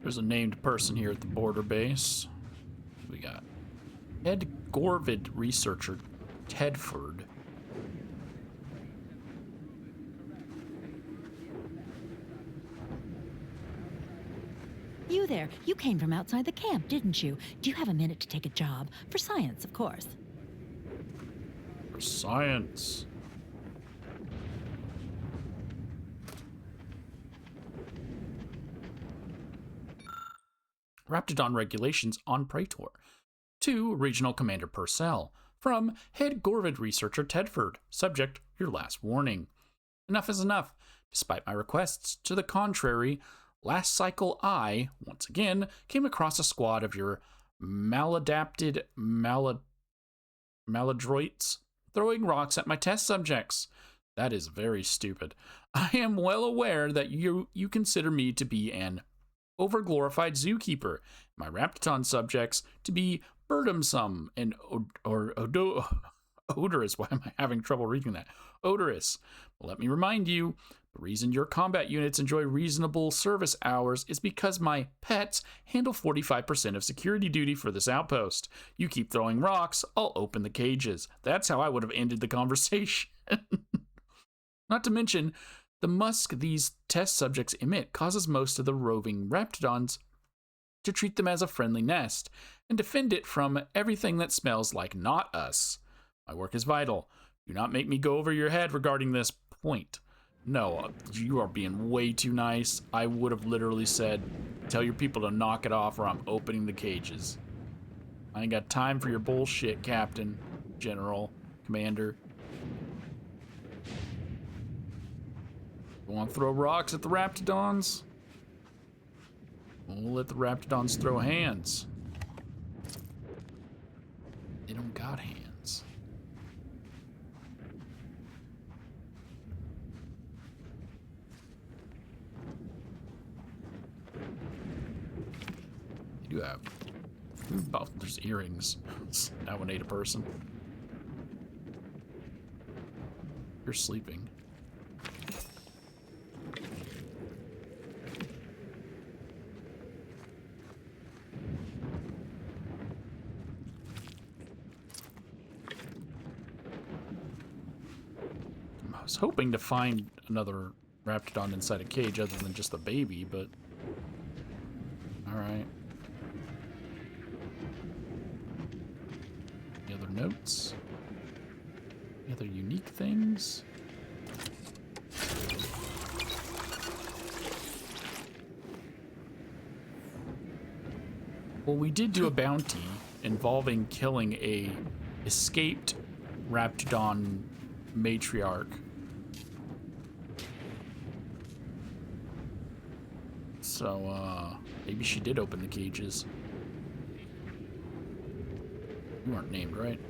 There's a named person here at the border base. We got head Gorvid researcher Tedford. You there. You came from outside the camp, didn't you? Do you have a minute to take a job? For science, of course. For science. Raptidon regulations on Praetor. To Regional Commander Purcell. From Head Gorvid Researcher Tedford. Subject, your last warning. Enough is enough. Despite my requests to the contrary, last cycle I, once again, came across a squad of your maladapted maladroits throwing rocks at my test subjects. That is very stupid. I am well aware that you consider me to be an overglorified zookeeper, my Raptidon subjects to be burdensome and odorous. Why am I having trouble reading that? Odorous. Well, let me remind you, the reason your combat units enjoy reasonable service hours is because my pets handle 45% of security duty for this outpost. You keep throwing rocks, I'll open the cages. That's how I would have ended the conversation. Not to mention, the musk these test subjects emit causes most of the roving Raptidons to treat them as a friendly nest and defend it from everything that smells like not us. My work is vital. Do not make me go over your head regarding this point. No, you are being way too nice. I would have literally said, tell your people to knock it off or I'm opening the cages. I ain't got time for your bullshit, Captain, General, Commander. You want to throw rocks at the Raptidons? We'll let the Raptidons throw hands. They don't got hands. They do have... Oh, there's earrings. That one ate a person. You're sleeping. I was hoping to find another Raptidon inside a cage other than just the baby, but... Alright. Any other notes? Any other unique things? Well, we did do a bounty involving killing a escaped Raptidon matriarch. So, maybe she did open the cages. You weren't named, right?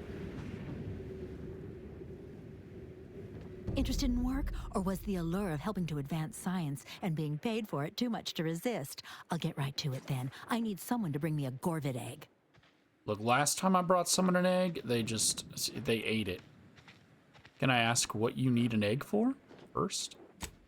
Interested in work, or was the allure of helping to advance science and being paid for it too much to resist? I'll get right to it then. I need someone to bring me a Gorvid egg. Look, last time I brought someone an egg, they ate it. Can I ask what you need an egg for first?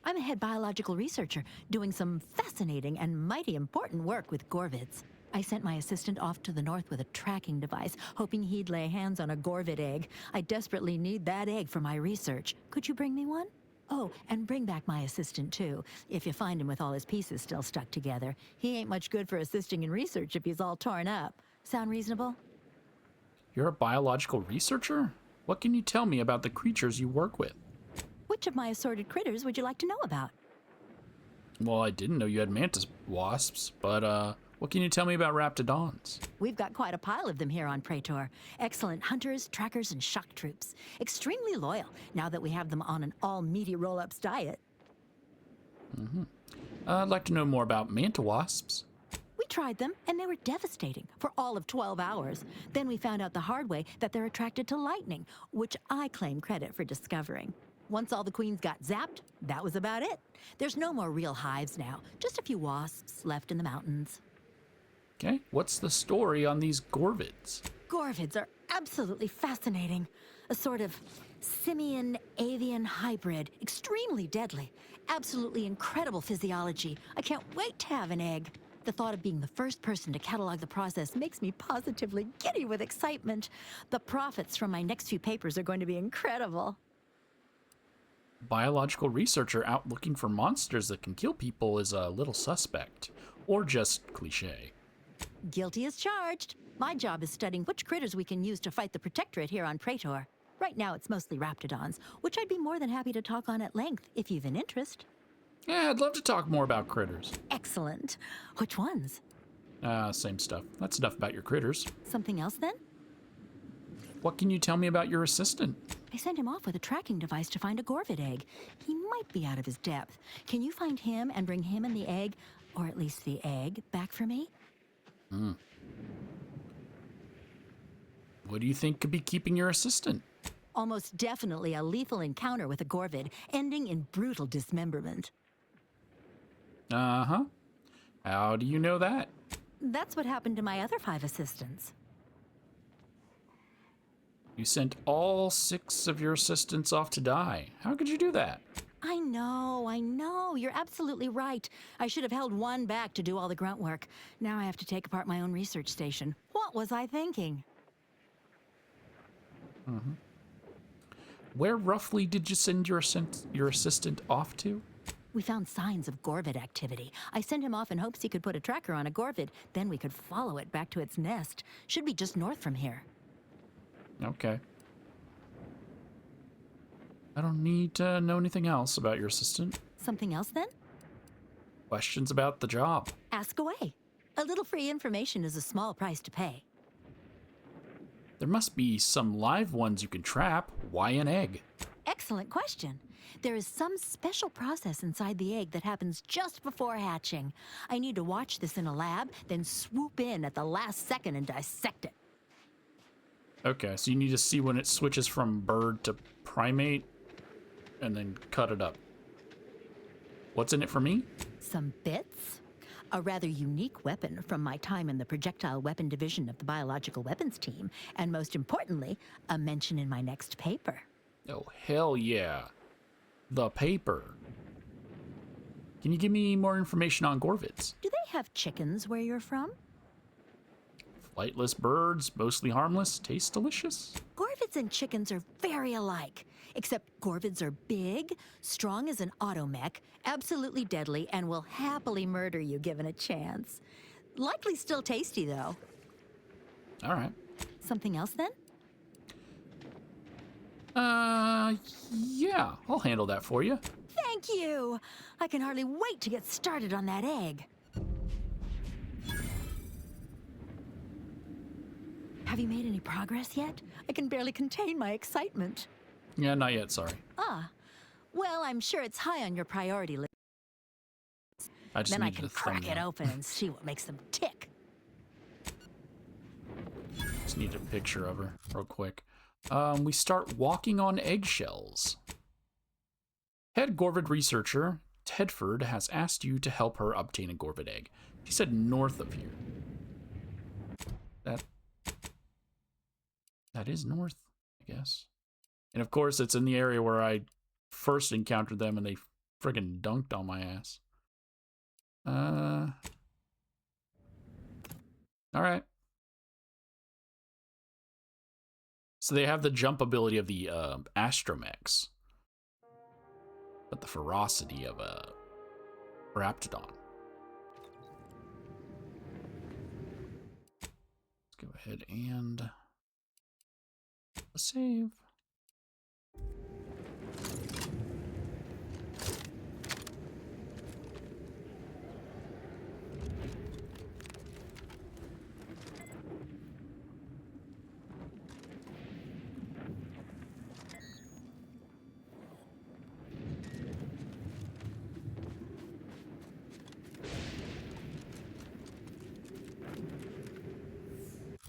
I'm a head biological researcher doing some fascinating and mighty important work with Gorvids. I sent my assistant off to the north with a tracking device, hoping he'd lay hands on a Gorvid egg. I desperately need that egg for my research. Could you bring me one? Oh, and bring back my assistant, too, if you find him with all his pieces still stuck together. He ain't much good for assisting in research if he's all torn up. Sound reasonable? You're a biological researcher? What can you tell me about the creatures you work with? Which of my assorted critters would you like to know about? Well, I didn't know you had mantis wasps, but, what can you tell me about Raptidons? We've got quite a pile of them here on Praetor. Excellent hunters, trackers, and shock troops. Extremely loyal, now that we have them on an all-meaty roll-ups diet. I'd like to know more about manta wasps. We tried them, and they were devastating for all of 12 hours. Then we found out the hard way that they're attracted to lightning, which I claim credit for discovering. Once all the queens got zapped, that was about it. There's no more real hives now, just a few wasps left in the mountains. Okay, what's the story on these Gorvids? Gorvids are absolutely fascinating. A sort of simian-avian hybrid, extremely deadly. Absolutely incredible physiology. I can't wait to have an egg. The thought of being the first person to catalog the process makes me positively giddy with excitement. The profits from my next few papers are going to be incredible. Biological researcher out looking for monsters that can kill people is a little suspect. Or just cliche. Guilty as charged. My job is studying which critters we can use to fight the Protectorate here on Praetor. Right now it's mostly raptidons, which I'd be more than happy to talk on at length if you've an interest. Yeah, I'd love to talk more about critters. Excellent. Which ones? Same stuff. That's enough about your critters. Something else then? What can you tell me about your assistant? I sent him off with a tracking device to find a Gorvid egg. He might be out of his depth. Can you find him and bring him and the egg, or at least the egg, back for me? What do you think could be keeping your assistant? Almost definitely a lethal encounter with a Gorvid, ending in brutal dismemberment. Uh-huh. How do you know that? That's what happened to my other 5 assistants. You sent all 6 of your assistants off to die. How could you do that? I know. You're absolutely right. I should have held one back to do all the grunt work. Now I have to take apart my own research station. What was I thinking? Where roughly did you send your assistant off to? We found signs of Gorvid activity. I sent him off in hopes he could put a tracker on a Gorvid. Then we could follow it back to its nest. Should be just north from here. Okay. I don't need to know anything else about your assistant. Something else then? Questions about the job. Ask away. A little free information is a small price to pay. There must be some live ones you can trap. Why an egg? Excellent question. There is some special process inside the egg that happens just before hatching. I need to watch this in a lab, then swoop in at the last second and dissect it. Okay, so you need to see when it switches from bird to primate, and then cut it up. What's in it for me? Some bits? A rather unique weapon from my time in the projectile weapon division of the biological weapons team, and most importantly, a mention in my next paper. Oh, hell yeah. The paper. Can you give me more information on Gorvids? Do they have chickens where you're from? Flightless birds, mostly harmless, taste delicious. Gorvids and chickens are very alike, except Gorvids are big, strong as an automech, absolutely deadly, and will happily murder you given a chance. Likely still tasty, though. All right. Something else, then? Yeah, I'll handle that for you. Thank you! I can hardly wait to get started on that egg. Have you made any progress yet? I can barely contain my excitement. Yeah, not yet, sorry. Ah, well, I'm sure it's high on your priority list. I just Then I needed can a crack it thumbnail. open and see what makes them tick. Just need a picture of her real quick. We start walking on eggshells. Head Gorvid researcher Tedford has asked you to help her obtain a Gorvid egg. She said north of here. That is north, I guess. And of course, it's in the area where I first encountered them and they friggin' dunked on my ass. Alright. So they have the jump ability of the astromechs, but the ferocity of a raptidon. Let's go ahead and save.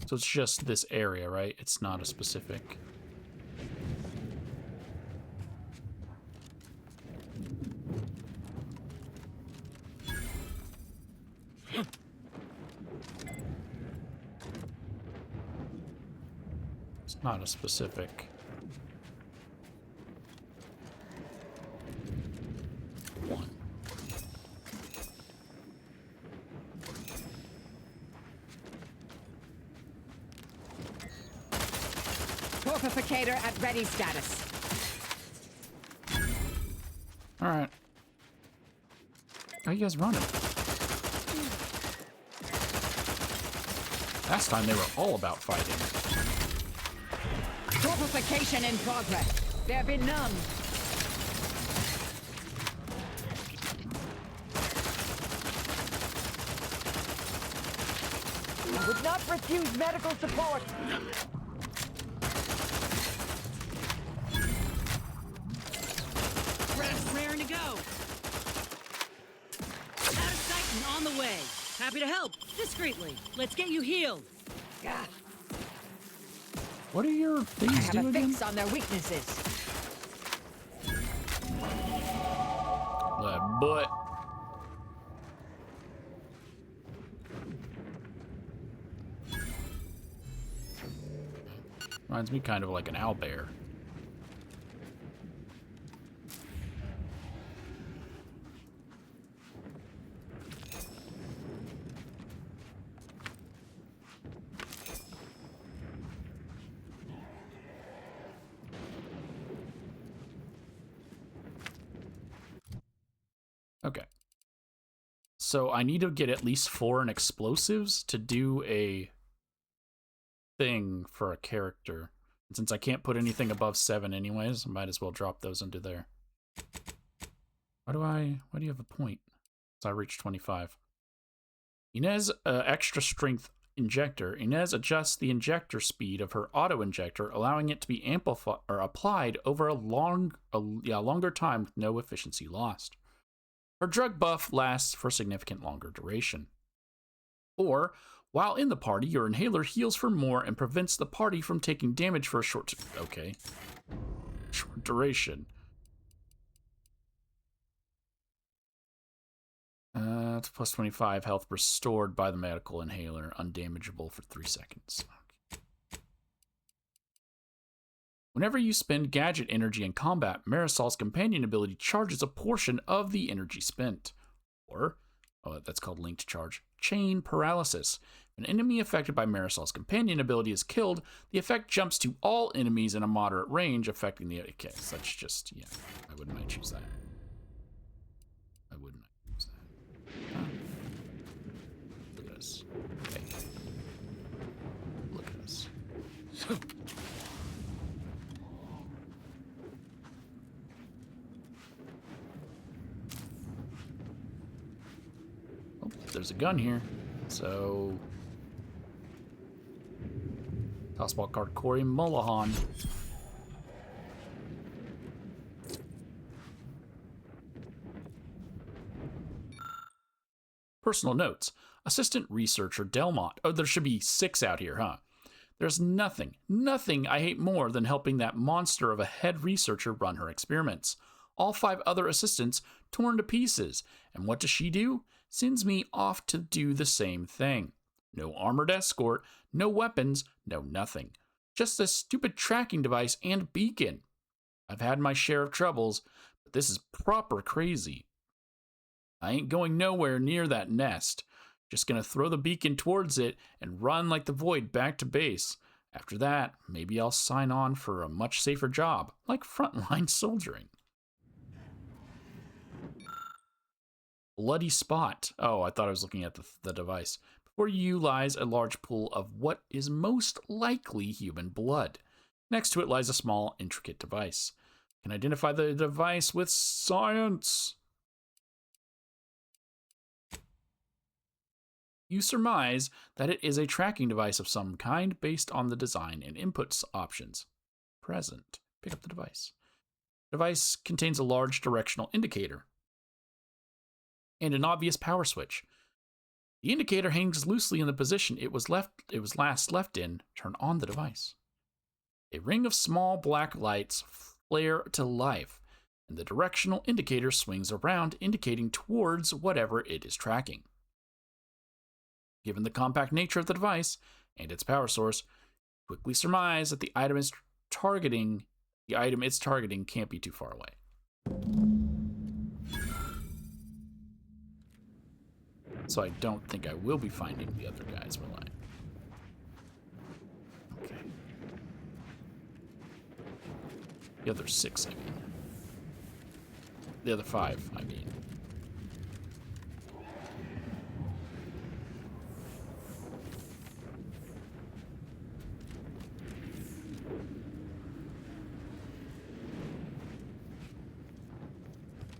So it's just this area, right? It's not a specific. It's not a specific. One. Torpificator at ready status. Alright. How you guys running? Last time they were all about fighting. Torpification in progress. There be none. I would not refuse medical support. Raring to go. Out of sight and on the way. Happy to help. Discreetly. Let's get you healed. Gah. What are your I things have do a again? fix on their weaknesses. But reminds me kind of like an owlbear. Okay. So I need to get at least 4 in explosives to do a thing for a character. And since I can't put anything above 7 anyways, I might as well drop those into there. Why do you have a point? So I reached 25. Inez, extra strength injector. Inez adjusts the injector speed of her auto injector, allowing it to be amplified or applied over a longer time with no efficiency lost. Her drug buff lasts for significant longer duration. Or, while in the party, your inhaler heals for more and prevents the party from taking damage for a short duration. It's plus 25 health restored by the medical inhaler, undamageable for 3 seconds. Whenever you spend gadget energy in combat, Marisol's companion ability charges a portion of the energy spent. Or, that's called linked charge, chain paralysis. If an enemy affected by Marisol's companion ability is killed, the effect jumps to all enemies in a moderate range, affecting the... Okay, so that's just, yeah, I wouldn't mind choose that. I wouldn't mind choose that. Huh. Look at us. Okay. Look at us. Oh, there's a gun here. So... Tossball card Corey Mullahan. Personal notes. Assistant Researcher Delmont. Oh, there should be 6 out here, huh? There's nothing I hate more than helping that monster of a head researcher run her experiments. All 5 other assistants torn to pieces. And what does she do? Sends me off to do the same thing. No armored escort, no weapons, no nothing. Just a stupid tracking device and beacon. I've had my share of troubles, but this is proper crazy. I ain't going nowhere near that nest. Just gonna throw the beacon towards it and run like the Void back to base. After that, maybe I'll sign on for a much safer job, like frontline soldiering. Bloody spot. Oh, I thought I was looking at the device. Before you lies a large pool of what is most likely human blood. Next to it lies a small, intricate device. Can identify the device with science. You surmise that it is a tracking device of some kind based on the design and inputs options. Present. Pick up the device. The device contains a large directional indicator and an obvious power switch. The indicator hangs loosely in the position it was last left in. Turn on the device. A ring of small black lights flare to life, and the directional indicator swings around, indicating towards whatever it is tracking. Given the compact nature of the device and its power source, quickly surmise that the item it's targeting can't be too far away. So I don't think I will be finding the other guys, will I? Okay. The other 6, I mean. The other 5, I mean.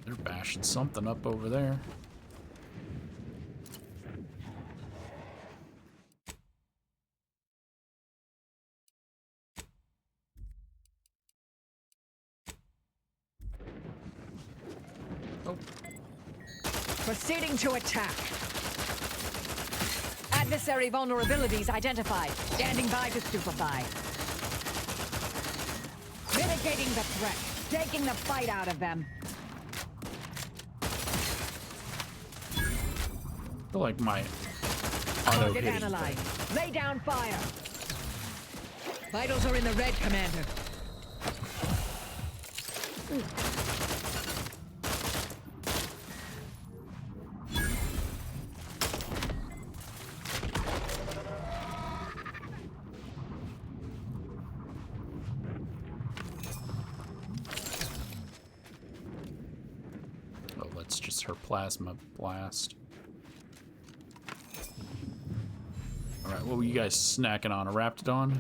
They're bashing something up over there. Oh. Proceeding to attack. Adversary vulnerabilities identified. Standing by to stupefy. Mitigating the threat. Taking the fight out of them. I feel like my auto Target hitting analyzed. thing. Lay down fire. Vitals are in the red, Commander. Oh, that's just her plasma blast. Alright, what were you guys snacking on? A Raptidon?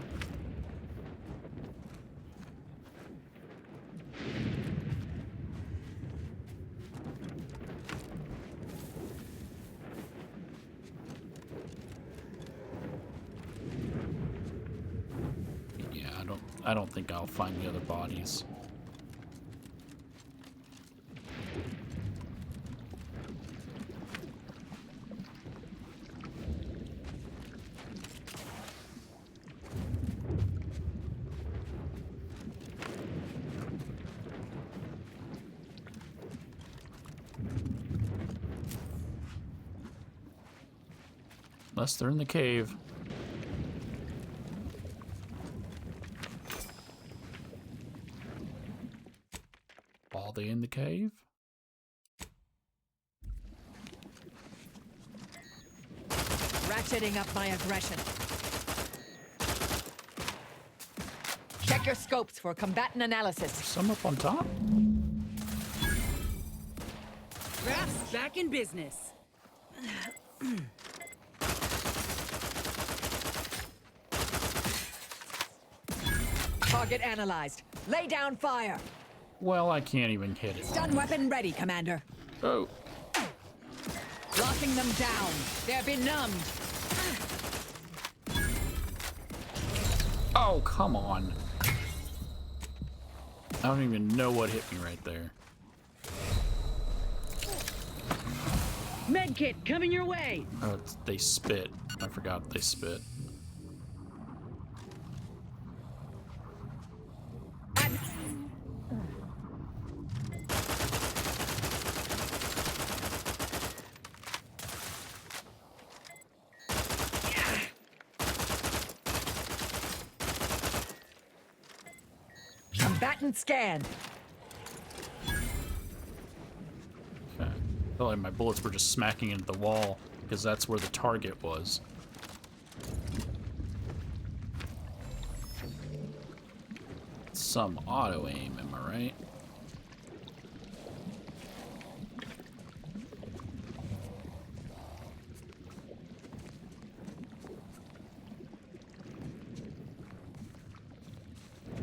Yeah, I don't think I'll find the other bodies. Unless they're in the cave. Are they in the cave? Ratcheting up my aggression. Check your scopes for combatant analysis. Some up on top? Raft's back in business. Target analyzed. Lay down fire. Well, I can't even hit it. Stun weapon ready, Commander. Oh, Locking them down. They're benumbed. oh, come on. I don't even know what hit me right there. Medkit coming your way. Oh, they spit. I forgot they spit. Combatant scanned. Okay. I felt like my bullets were just smacking into the wall because that's where the target was. Some auto aim, am I right?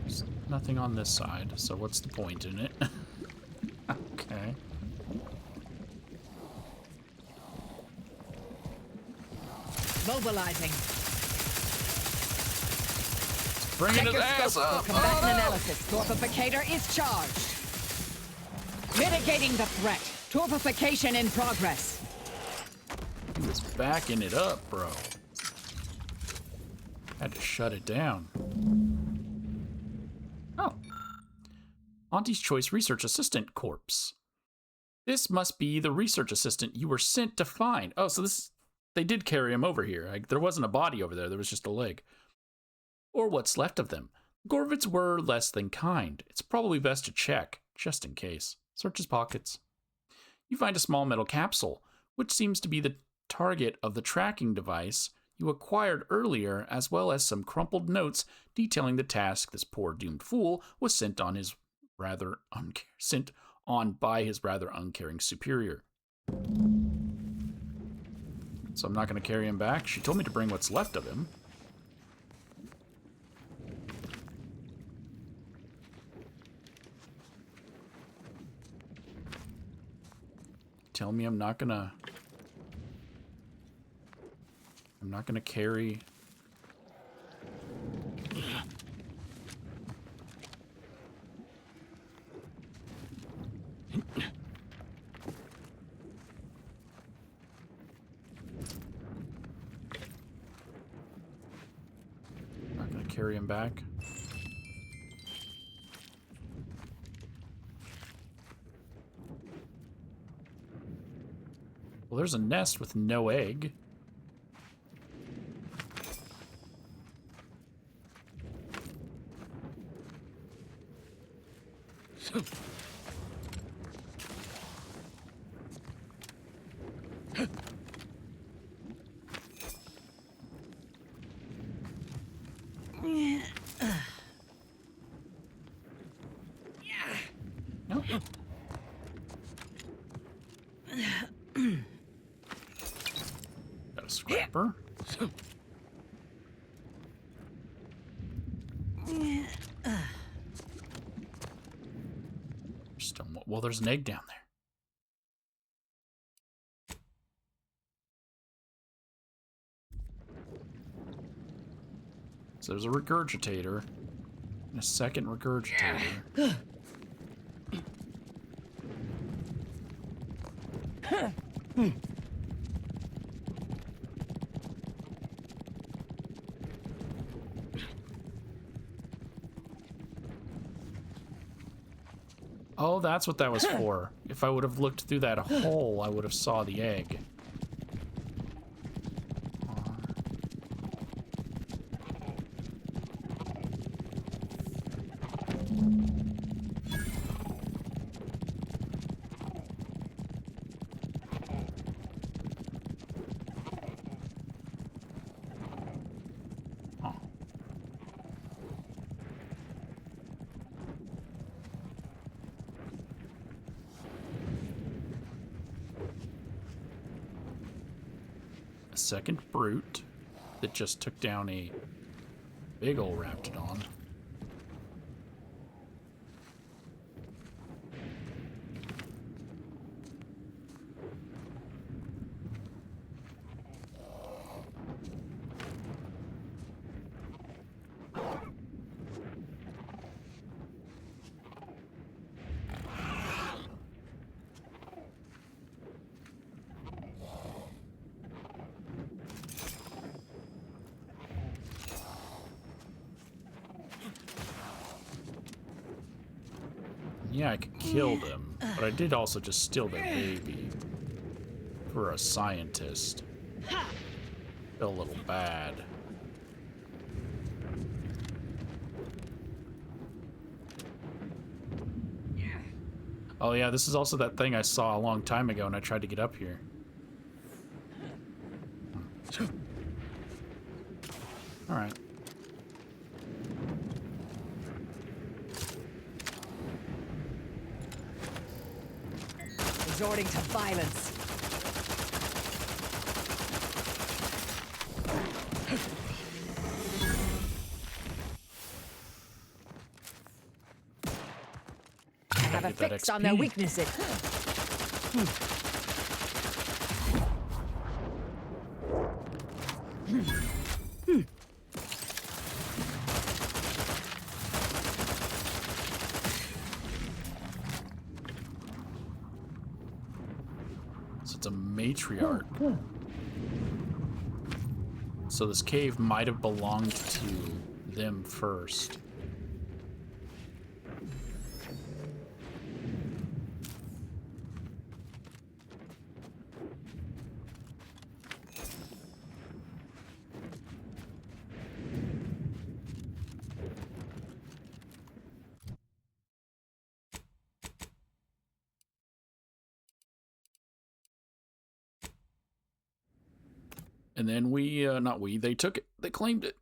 There's nothing on this side, so what's the point in it? Okay. Mobilizing. Bringing Check his your ass scopes up! for combatant Oh, no! analysis. Torpificator is charged. Mitigating the threat. Torpification in progress. He was backing it up, bro. Had to shut it down. Oh. Auntie's Choice Research Assistant Corpse. This must be the research assistant you were sent to find. Oh, so they did carry him over here. There wasn't a body over there. There was just a leg. Or what's left of them. Gorvits were less than kind. It's probably best to check, just in case. Search his pockets. You find a small metal capsule, which seems to be the target of the tracking device you acquired earlier, as well as some crumpled notes detailing the task this poor doomed fool was sent on his sent on by his rather uncaring superior. So I'm not going to carry him back. She told me to bring what's left of him. Tell me I'm not gonna carry. Not gonna carry him back. Well, there's a nest with no egg. Nope. Got a scrapper. Still, well, there's an egg down there. So there's a regurgitator and a second regurgitator. Oh, that's what that was for. If I would have looked through that hole, I would have saw the egg. A second brute that just took down a big ol' raptidon. Yeah, I could kill them, but I did also just steal their baby for a scientist. Feel a little bad. Oh yeah, this is also that thing I saw a long time ago and I tried to get up here. Alright. Resorting to violence. Have a fix on their weaknesses. So it's a matriarch. So this cave might have belonged to them first. And then they took it. They claimed it.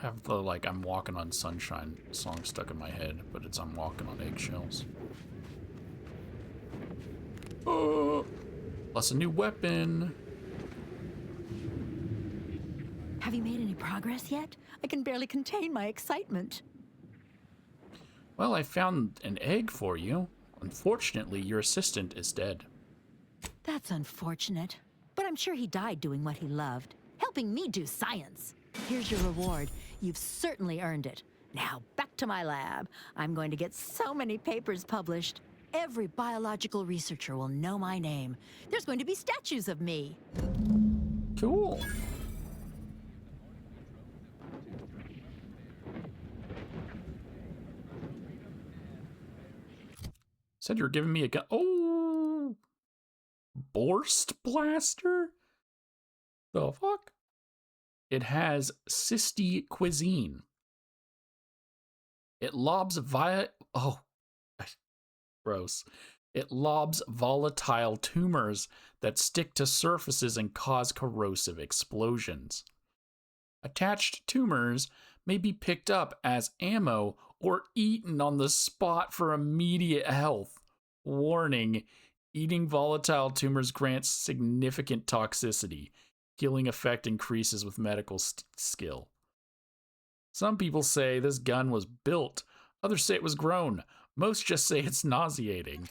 have the, like, I'm walking on sunshine song stuck in my head, but it's I'm walking on eggshells. Oh, plus a new weapon. Have you made any progress yet? I can barely contain my excitement. Well, I found an egg for you. Unfortunately, your assistant is dead. That's unfortunate. But I'm sure he died doing what he loved, helping me do science. Here's your reward. You've certainly earned it. Now, back to my lab. I'm going to get so many papers published. Every biological researcher will know my name. There's going to be statues of me. Cool. Said you're giving me a gun. Oh! Borst blaster? The fuck? It has cysty cuisine. It lobs gross. It lobs volatile tumors that stick to surfaces and cause corrosive explosions. Attached tumors may be picked up as ammo or eaten on the spot for immediate health. Warning, eating volatile tumors grants significant toxicity. Healing effect increases with medical skill. Some people say this gun was built. Others say it was grown. Most just say it's nauseating.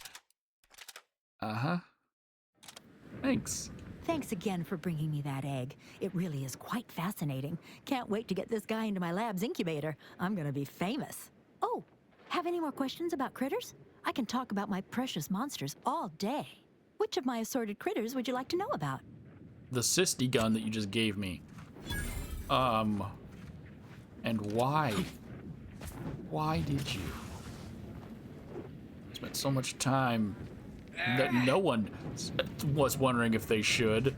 Uh-huh. Thanks. Thanks again for bringing me that egg. It really is quite fascinating. Can't wait to get this guy into my lab's incubator. I'm gonna be famous. Oh, have any more questions about critters? I can talk about my precious monsters all day. Which of my assorted critters would you like to know about? The cysty gun that you just gave me. And why? Why did you? Spent so much time that no one was wondering if they should.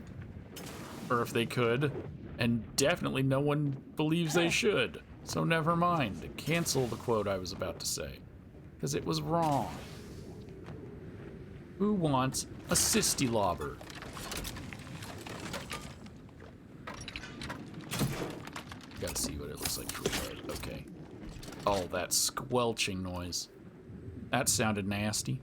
Or if they could. And definitely no one believes they should. So never mind. Cancel the quote I was about to say. Because it was wrong. Who wants a cysty lobber? Gotta see what it looks like through a head. Okay. Oh, that squelching noise. That sounded nasty.